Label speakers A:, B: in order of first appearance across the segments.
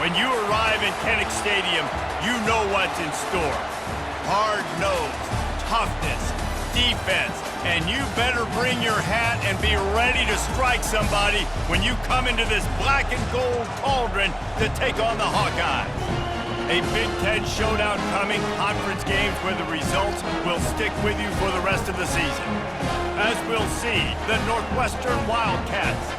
A: When you arrive in Kinnick Stadium, you know what's in store. Hard nose, toughness, defense, and you better bring your hat and be ready to strike somebody when you come into this black and gold cauldron to take on the Hawkeyes. A Big Ten showdown coming, conference games where the results will stick with you for the rest of the season. As we'll see, the Northwestern Wildcats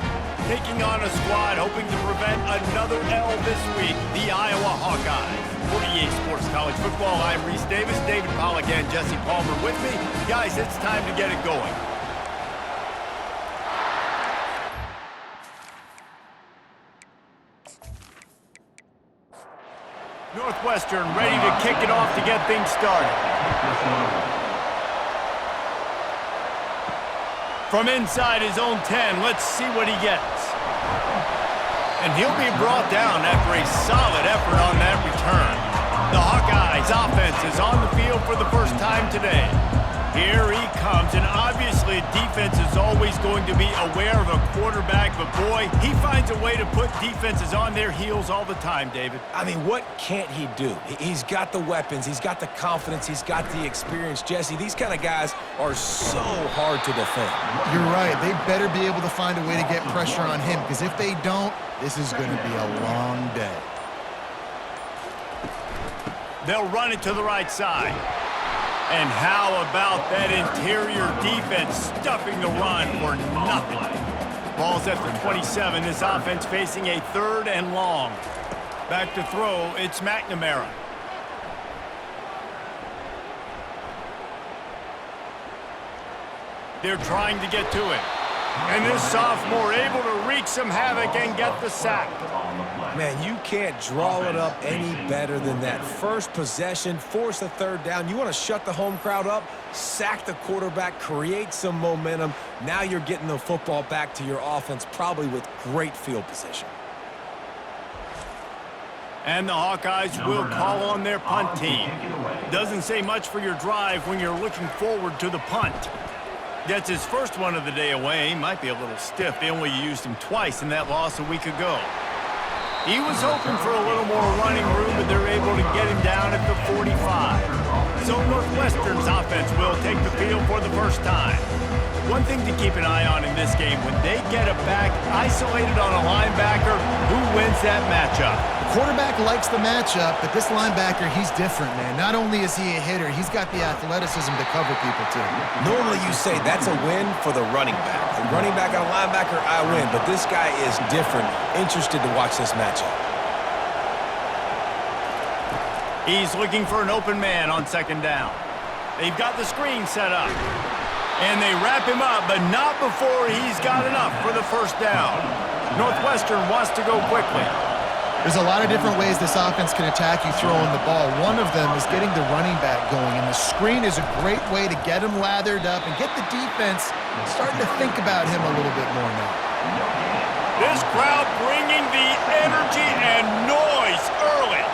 A: taking on a squad hoping to prevent another L this week, the Iowa Hawkeyes. For EA Sports College Football, I'm Reese Davis, David Pollack, and Jesse Palmer with me. Guys, it's time to get it going. Northwestern ready to kick it off to get things started. From inside his own 10, let's see what he gets. And he'll be brought down after a solid effort on that return. The Hawkeyes offense is on the field for the first time today. Here he comes, and obviously defense is always going to be aware of a quarterback, but boy, he finds a way to put defenses on their heels all the time, David.
B: I mean, what can't he do? He's got the weapons, he's got the confidence, he's got the experience. Jesse, these kind of guys are so hard to defend.
C: You're right. They better be able to find a way to get pressure on him, because if they don't, this is going to be a long day.
A: They'll run it to the right side. And how about that interior defense stuffing the run for nothing? Ball's at the 27. This offense facing a 3rd and long. Back to throw, it's McNamara. They're trying to get to it. And this sophomore able to wreak some havoc and get the sack.
B: Man, you can't draw it up any better than that. First possession, force a 3rd down. You want to shut the home crowd up, sack the quarterback, create some momentum. Now you're getting the football back to your offense, probably with great field position.
A: And the Hawkeyes will call on their punt team. Doesn't say much for your drive when you're looking forward to the punt. Gets his first one of the day away. He might be a little stiff. They only used him twice in that loss a week ago. He was hoping for a little more running room, but they're able to get him down at the 45. So Northwestern's offense will take the field for the first time. One thing to keep an eye on in this game, when they get a back isolated on a linebacker, who wins that matchup?
C: The quarterback likes the matchup, but this linebacker, he's different, man. Not only is he a hitter, he's got the athleticism to cover people, too.
B: Normally you say that's a win for the running back. The running back on a linebacker, I win. But this guy is different. Interested to watch this matchup.
A: He's looking for an open man on 2nd down. They've got the screen set up. And they wrap him up, but not before he's got enough for the 1st down. Northwestern wants to go quickly.
C: There's a lot of different ways this offense can attack you throwing the ball. One of them is getting the running back going, and the screen is a great way to get him lathered up and get the defense starting to think about him a little bit more now.
A: This crowd bringing the energy and noise early.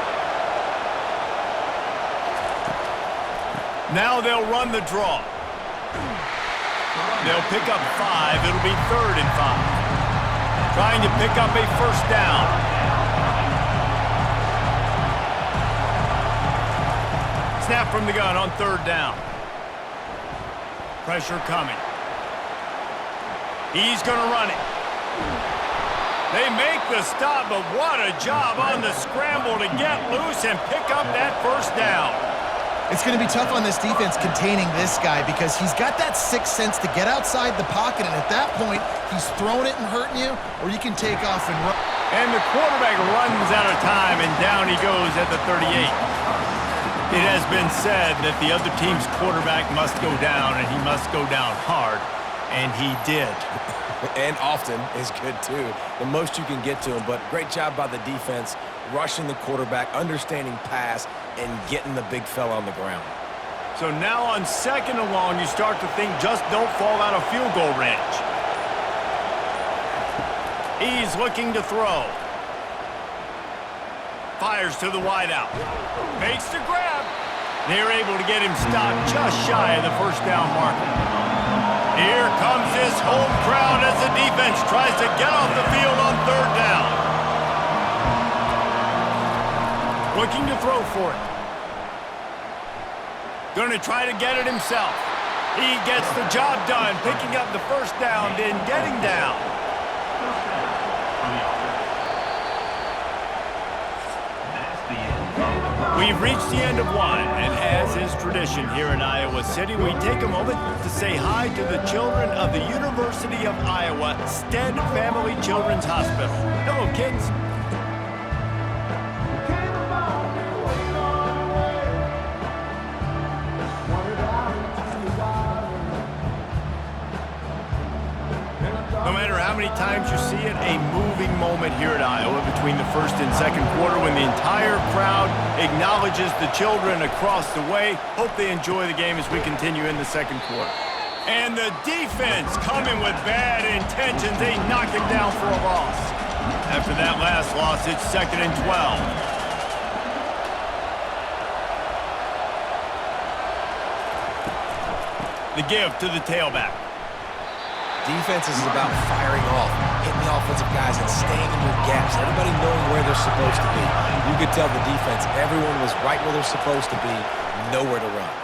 A: Now they'll run the draw. They'll pick up 5. It'll be 3rd and 5. Trying to pick up a 1st down. Snap from the gun on 3rd down. Pressure coming. He's going to run it. They make the stop, but what a job on the scramble to get loose and pick up that 1st down.
C: It's going to be tough on this defense containing this guy because he's got that 6th sense to get outside the pocket, and at that point, he's throwing it and hurting you, or you can take off and run.
A: And the quarterback runs out of time, and down he goes at the 38. It has been said that the other team's quarterback must go down, and he must go down hard, and he did.
B: And often is good, too. The most you can get to him, but great job by the defense, rushing the quarterback, understanding pass, and getting the big fella on the ground.
A: So now on 2nd and long, you start to think just don't fall out of field goal range. He's looking to throw. Fires to the wideout. Makes the grab. They're able to get him stopped just shy of the 1st down marker. Here comes this home crowd as the defense tries to get off the field on 3rd down. Looking to throw for it. Going to try to get it himself. He gets the job done, picking up the first down, then getting down. We've reached the end of one, and as is tradition here in Iowa City, we take a moment to say hi to the children of the University of Iowa Stead Family Children's Hospital. Hello, kids. No matter how many times you see it, a moving moment here at Iowa between the first and second quarter when the entire crowd acknowledges the children across the way. Hope they enjoy the game as we continue in the second quarter. And the defense coming with bad intentions. They knock him down for a loss. After that last loss, it's 2nd and 12. The give to the tailback.
B: Defense is about firing off, hitting the offensive guys, and staying in your gaps. Everybody knowing where they're supposed to be. You could tell the defense, everyone was right where they're supposed to be, nowhere to run.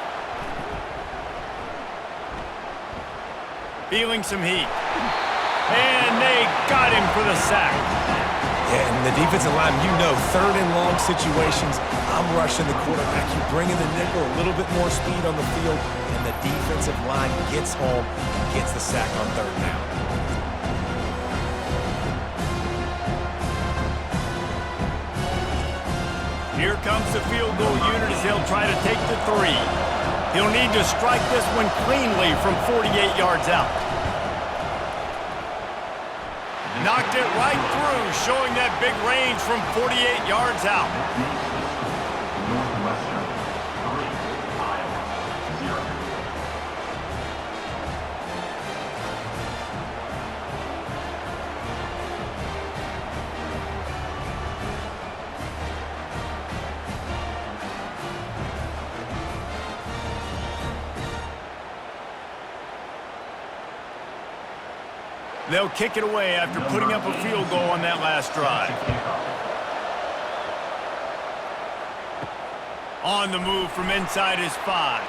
A: Feeling some heat. And they got him for the sack.
B: Yeah, and the defensive line, you know, 3rd and long situations, I'm rushing the quarterback. You bring in the nickel, a little bit more speed on the field, and the defensive line gets home and gets the sack on 3rd down.
A: Here comes the field goal unit as they'll try to take the 3. He'll need to strike this one cleanly from 48 yards out. Knocked it right through, showing that big range from 48 yards out.
D: Northwestern 3, Iowa 0.
A: They'll kick it away after putting up a field goal on that last drive. On the move from inside his 5.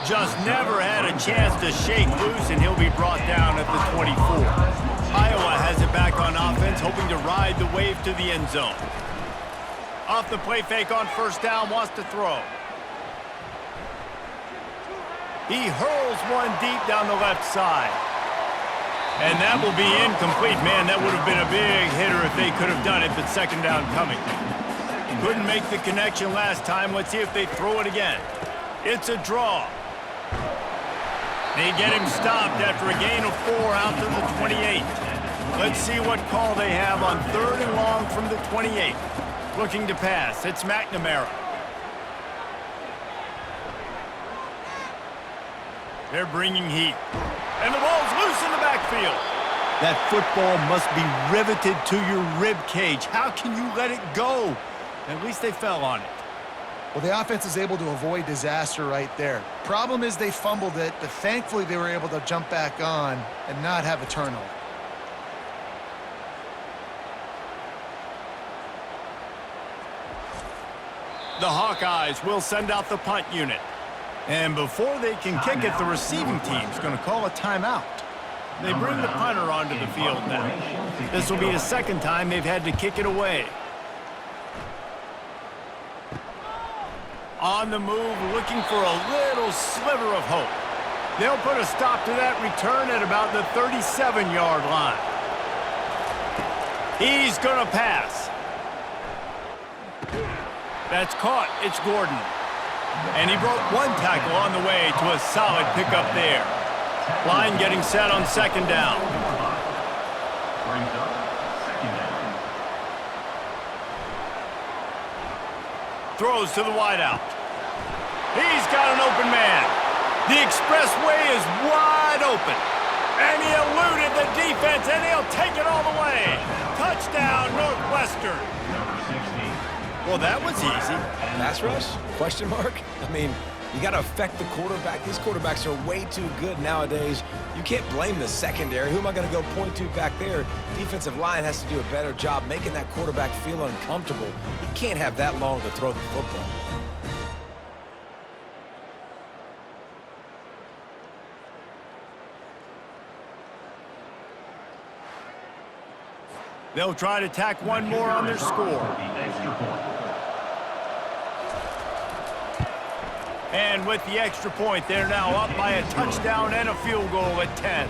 A: Just never had a chance to shake loose, and he'll be brought down at the 24. Iowa has it back on offense, hoping to ride the wave to the end zone. Off the play fake on 1st down, wants to throw. He hurls one deep down the left side. And that will be incomplete. Man, that would have been a big hitter if they could have done it, but 2nd down coming. Couldn't make the connection last time. Let's see if they throw it again. It's a draw. They get him stopped after a gain of 4 out to the 28. Let's see what call they have on 3rd and long from the 28. Looking to pass. It's McNamara. They're bringing heat. And the ball's loose in the backfield. That football must be riveted to your rib cage. How can you let it go? At least they fell on it.
C: Well, the offense is able to avoid disaster right there. Problem is they fumbled it, but thankfully they were able to jump back on and not have a turnover.
A: The Hawkeyes will send out the punt unit. And before they can kick it, the receiving team's going to call a timeout. They bring the punter onto the field now. This will be the 2nd time they've had to kick it away. On the move, looking for a little sliver of hope. They'll put a stop to that return at about the 37-yard line. He's going to pass. That's caught. It's Gordon. And he broke one tackle on the way to a solid pickup there. Line getting set on 2nd down.
D: Brings up 2nd down.
A: Throws to the wideout. He's got an open man. The expressway is wide open. And he eluded the defense, and he'll take it all the way. Touchdown, Northwestern.
D: Number 16.
A: Well, that was easy.
B: Pass rush? Question mark? I mean, You got to affect the quarterback. These quarterbacks are way too good nowadays. You can't blame the secondary. Who am I going to go point to back there? Defensive line has to do a better job making that quarterback feel uncomfortable. He can't have that long to throw the football.
A: They'll try to tack one more on their score.
D: The extra point.
A: And with the extra point, they're now up by a touchdown and a field goal at 10.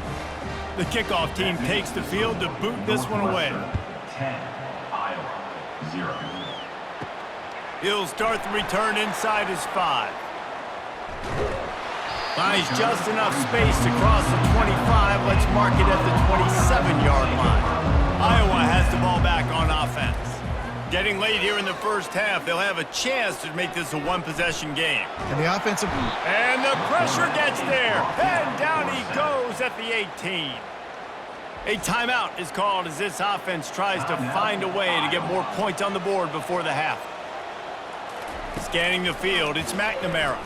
A: The kickoff team takes the field to boot this one away.
D: 10, Iowa, 0.
A: He'll start the return inside his 5. Finds just enough space to cross the 25. Let's mark it at the 27-yard line. Iowa has the ball back on offense. Getting late here in the first half, they'll have a chance to make this a one-possession game.
C: And the offensive...
A: And the pressure gets there. And down he goes at the 18. A timeout is called as this offense tries to find a way to get more points on the board before the half. Scanning the field, it's McNamara.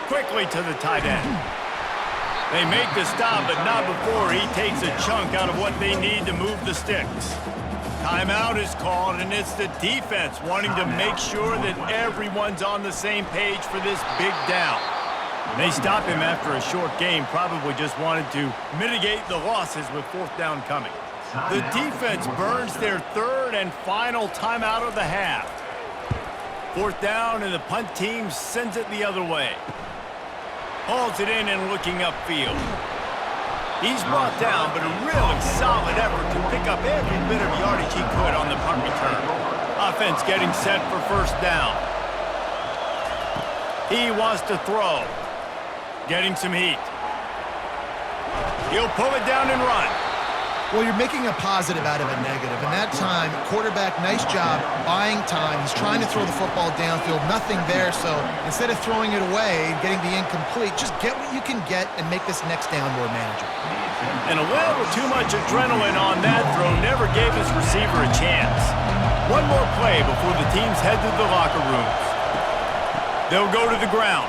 A: Quickly to the tight end. They make the stop, but not before he takes a chunk out of what they need to move the sticks. Timeout is called, and it's the defense wanting to make sure that everyone's on the same page for this big down. They stop him after a short game, probably just wanted to mitigate the losses with fourth down coming. The defense burns their third and final timeout of the half. Fourth down, and the punt team sends it the other way. Hauls it in and looking upfield. He's brought down, but a really solid effort to pick up every bit of yardage he could on the punt return. Offense getting set for first down. He wants to throw. Getting some heat. He'll pull it down and run.
C: Well, you're making a positive out of a negative. And that time, quarterback, nice job, buying time. He's trying to throw the football downfield, nothing there. So instead of throwing it away and getting the incomplete, just get what you can get and make this next down more manageable.
A: And a little too much adrenaline on that throw never gave his receiver a chance. One more play before the teams head to the locker rooms. They'll go to the ground.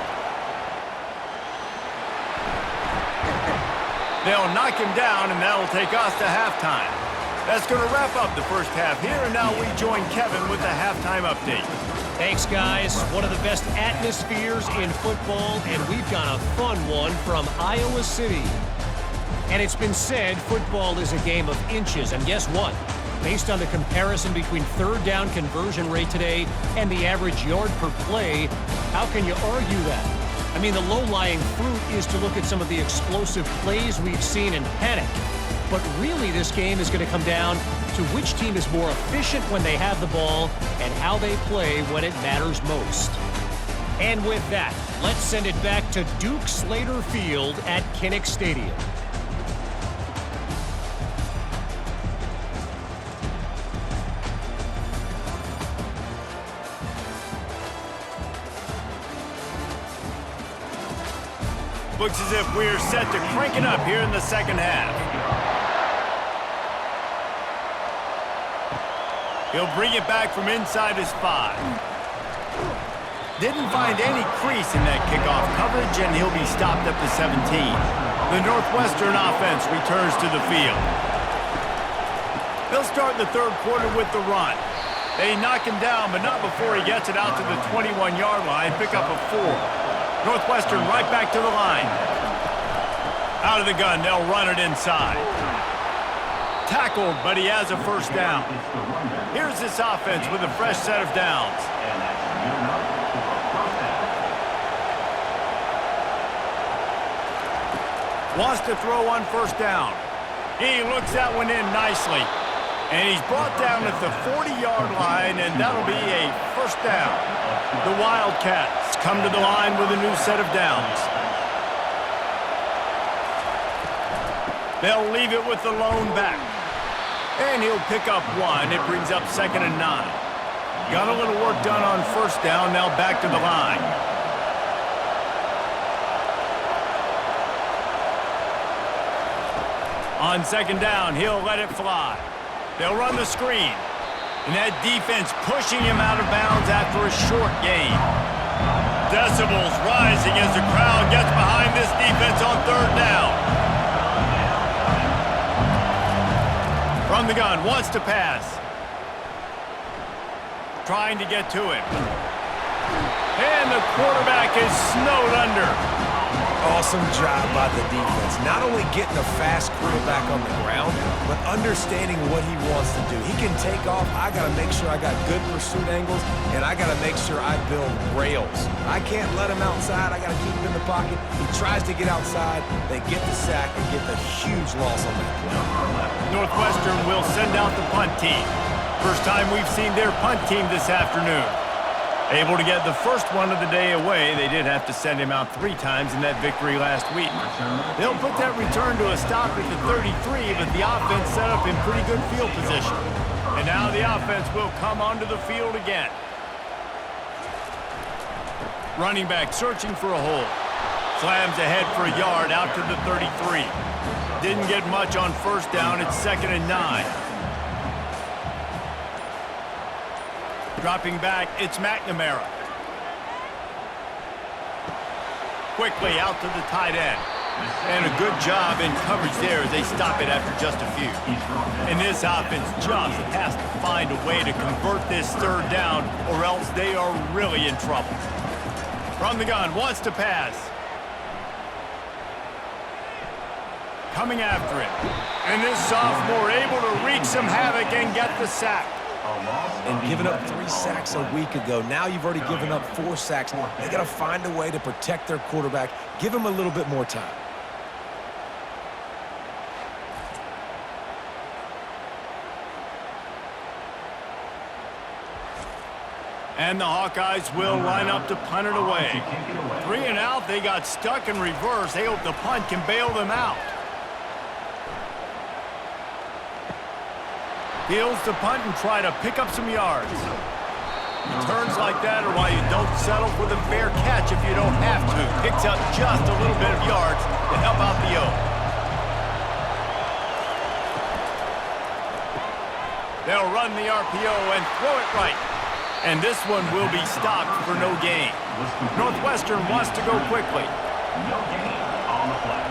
A: They'll knock him down, and that'll take us to halftime. That's going to wrap up the first half here, and now we join Kevin with the halftime update.
E: Thanks, guys. One of the best atmospheres in football, and we've got a fun one from Iowa City. And it's been said football is a game of inches, and guess what? Based on the comparison between third down conversion rate today and the average yard per play, how can you argue that? I mean, the low-lying fruit is to look at some of the explosive plays we've seen and panic. But really, this game is going to come down to which team is more efficient when they have the ball and how they play when it matters most. And with that, let's send it back to Duke Slater Field at Kinnick Stadium.
A: Looks as if we're set to crank it up here in the second half. He'll bring it back from inside his 5. Didn't find any crease in that kickoff coverage, and he'll be stopped up to 17. The Northwestern offense returns to the field. They'll start the third quarter with the run. They knock him down, but not before he gets it out to the 21-yard line, pick up a 4. Northwestern right back to the line. Out of the gun, they'll run it inside. Tackled, but he has a first down. Here's this offense with a fresh set of downs. Wants to throw on first down. He looks that one in nicely. And he's brought down at the 40-yard line, and that'll be a first down. The Wildcats come to the line with a new set of downs. They'll leave it with the lone back. And he'll pick up 1. It brings up 2nd and 9. Got a little work done on first down, now back to the line. On 2nd down, he'll let it fly. They'll run the screen. And that defense pushing him out of bounds after a short gain. decibels rising as the crowd gets behind this defense on third down. From the gun, wants to pass. Trying to get to it. And the quarterback is snowed under.
B: Awesome job by the defense. Not only getting a fast quarterback on the ground, but understanding what he wants to do. He can take off. I got to make sure I got good pursuit angles, and I got to make sure I build rails. I can't let him outside. I got to keep him in the pocket. He tries to get outside. They get the sack and get the huge loss on that play.
A: Northwestern will send out the punt team. First time we've seen their punt team this afternoon. Able to get the first one of the day away. They did have to send him out 3 times in that victory last week. They'll put that return to a stop at the 33, but the offense set up in pretty good field position. And now the offense will come onto the field again. Running back searching for a hole. Slams ahead for a yard out to the 33. Didn't get much on first down. It's 2nd and 9. Dropping back, it's McNamara. Quickly out to the tight end. And a good job in coverage there as they stop it after just a few. And this offense just has to find a way to convert this third down or else they are really in trouble. From the gun, wants to pass. Coming after him. And this sophomore able to wreak some havoc and get the sack.
B: And giving up 3 sacks a week ago. Now you've already given up 4 sacks. They got to find a way to protect their quarterback. Give him a little bit more time.
A: And the Hawkeyes will line up to punt it away. 3 and out, they got stuck in reverse. They hope the punt can bail them out. Fields to punt and try to pick up some yards. Returns like that are why you don't settle for the fair catch if you don't have to. Picks up just a little bit of yards to help out the O. They'll run the RPO and throw it right. And this one will be stopped for no gain. Northwestern wants to go quickly.
D: No gain on the play.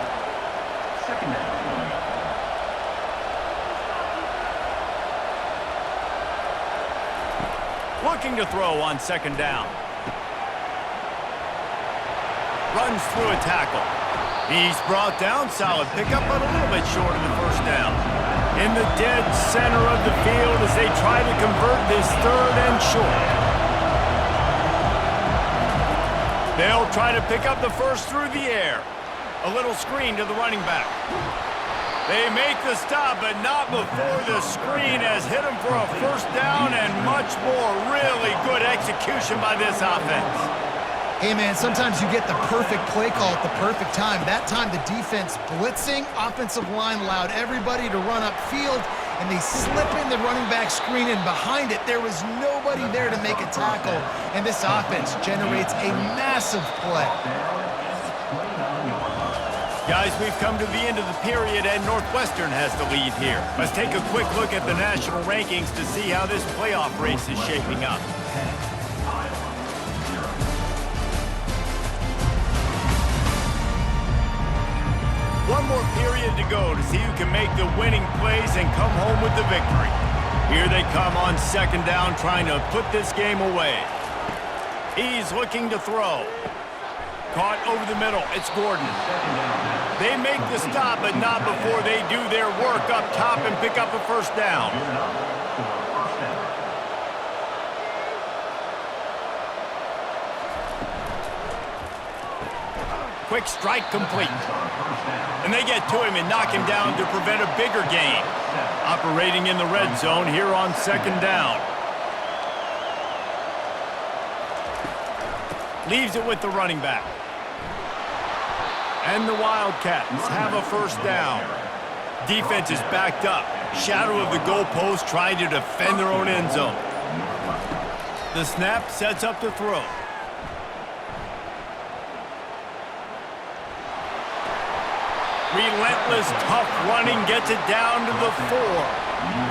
D: 2nd down.
A: Looking to throw on 2nd down. Runs through a tackle. He's brought down. Solid pickup, but a little bit short of the first down. In the dead center of the field as they try to convert this 3rd and short. They'll try to pick up the first through the air. A little screen to the running back. They make the stop, but not before the screen has hit them for a first down and much more. Really good execution by this offense.
C: Hey, man, sometimes you get the perfect play call at the perfect time. That time, the defense blitzing, offensive line allowed everybody to run upfield, and they slip in the running back screen, and behind it, there was nobody there to make a tackle, and this offense generates a massive play.
A: Guys, we've come to the end of the period, and Northwestern has the lead here. Let's take a quick look at the national rankings to see how this playoff race is shaping up. One more period to go to see who can make the winning plays and come home with the victory. Here they come on 2nd down, trying to put this game away. He's looking to throw. Caught over the middle. It's Gordon. They make the stop, but not before they do their work up top and pick up a first down. Quick strike complete. And they get to him and knock him down to prevent a bigger gain. Operating in the red zone here on 2nd down. Leaves it with the running back. And the Wildcats have a first down. Defense is backed up. Shadow of the goalpost trying to defend their own end zone. The snap sets up to throw. Relentless, tough running gets it down to the 4.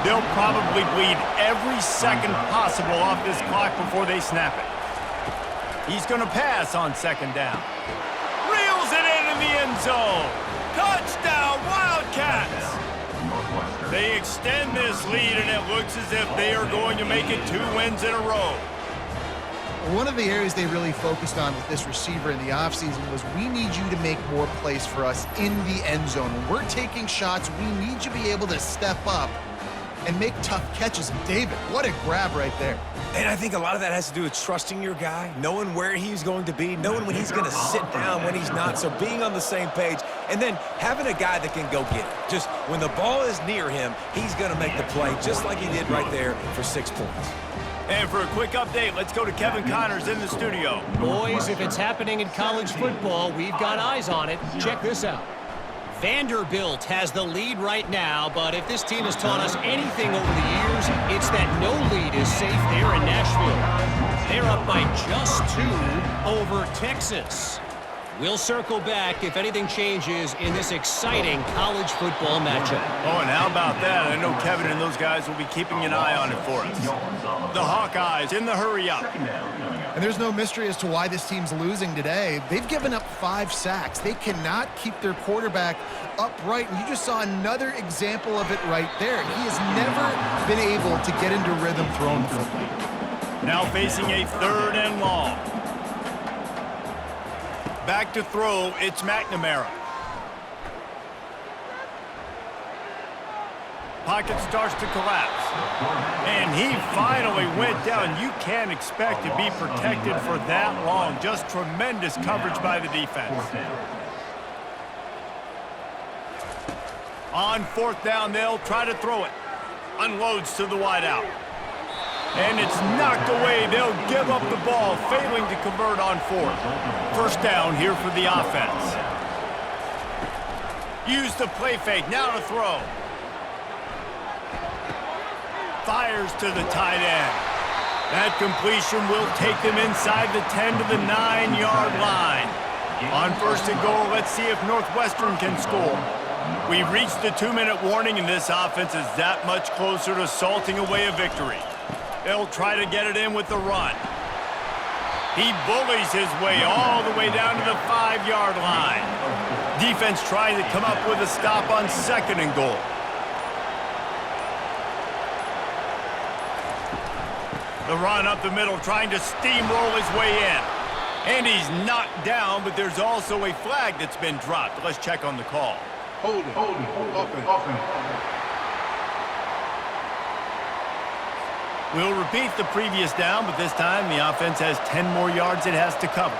A: They'll probably bleed every second possible off this clock before they snap it. He's going to pass on second down. Reels it into the end zone. Touchdown, Wildcats! They extend this lead, and it looks as if they are going to make it 2 wins in a row.
C: One of the areas they really focused on with this receiver in the offseason was we need you to make more plays for us in the end zone. When we're taking shots, we need you to be able to step up and make tough catches. And David, what a grab right there.
B: And I think a lot of that has to do with trusting your guy, knowing where he's going to be, knowing when he's going to sit down, when he's not, so being on the same page, and then having a guy that can go get it. Just when the ball is near him, he's going to make the play just like he did right there for 6 points.
A: And for a quick update, let's go to Kevin Connors in the studio.
E: Boys, if it's happening in college football, we've got eyes on it. Check this out. Vanderbilt has the lead right now, but if this team has taught us anything over the years, it's that no lead is safe there in Nashville. They're up by just 2 over Texas. We'll circle back if anything changes in this exciting college football matchup.
A: Oh, and how about that? I know Kevin and those guys will be keeping an eye on it for us. The Hawkeyes in the hurry-up.
C: And there's no mystery as to why this team's losing today. They've given up 5 sacks. They cannot keep their quarterback upright, and you just saw another example of it right there. He has never been able to get into rhythm throwing the football.
A: Now facing a 3rd and long. Back to throw, it's McNamara. Pocket starts to collapse. And he finally went down. You can't expect to be protected for that long. Just tremendous coverage by the defense. On 4th down, they'll try to throw it. Unloads to the wideout. And it's knocked away. They'll give up the ball, failing to convert on 4th. First down here for the offense. Use the play fake. Now to throw. Fires to the tight end. That completion will take them inside the 10 to the 9-yard line. On 1st and goal, let's see if Northwestern can score. We've reached the 2-minute warning, and this offense is that much closer to salting away a victory. They'll try to get it in with the run. He bullies his way all the way down to the 5-yard line. Defense trying to come up with a stop on 2nd and goal. The run up the middle, trying to steamroll his way in. And he's knocked down, but there's also a flag that's been dropped. Let's check on the call.
F: Hold it.
A: We'll repeat the previous down, but this time the offense has 10 more yards it has to cover.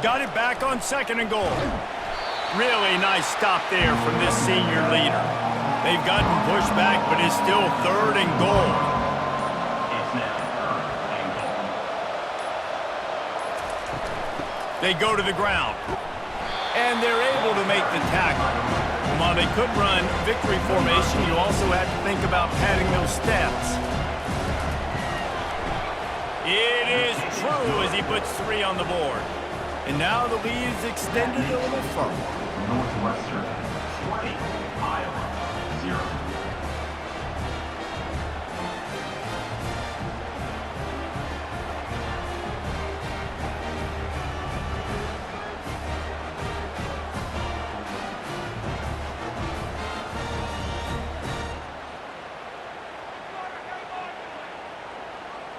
A: Got it back on 2nd and goal. Really nice stop there from this senior leader. They've gotten pushed back, but it's still 3rd and goal.
D: It's now 3rd and goal.
A: They go to the ground. And they're able to make the tackle. While they could run victory formation, you also have to think about padding those stats. It is true as he puts 3 on the board. And now the lead is extended a little further.
D: Northwestern 20, Iowa 0.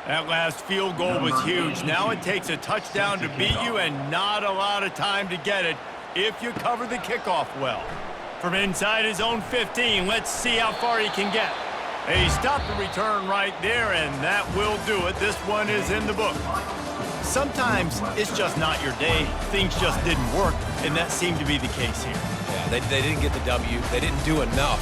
A: That last field goal was huge. Now it takes a touchdown to beat you and not a lot of time to get it if you cover the kickoff well. From inside his own 15, let's see how far he can get. He stopped the return right there, and that will do it. This one is in the book. Sometimes it's just not your day. Things just didn't work, and that seemed to be the case here.
B: Yeah, they didn't get the W. They didn't do enough.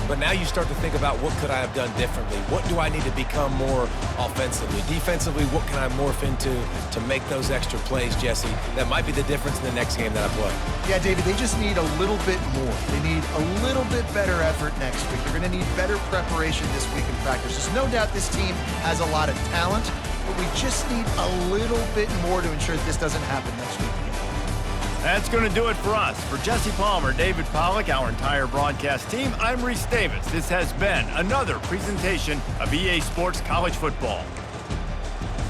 B: But now you start to think about what could I have done differently? What do I need to become more offensively? Defensively, what can I morph into to make those extra plays, Jesse? That might be the difference in the next game that I play.
C: Yeah, David, they just need a little bit more. They need a little bit better effort next week. They're going to need better preparation this week in practice. There's no doubt this team has a lot of talent, but we just need a little bit more to ensure that this doesn't happen next week.
A: That's going to do it for us. For Jesse Palmer, David Pollack, our entire broadcast team, I'm Reese Davis. This has been another presentation of EA Sports College Football.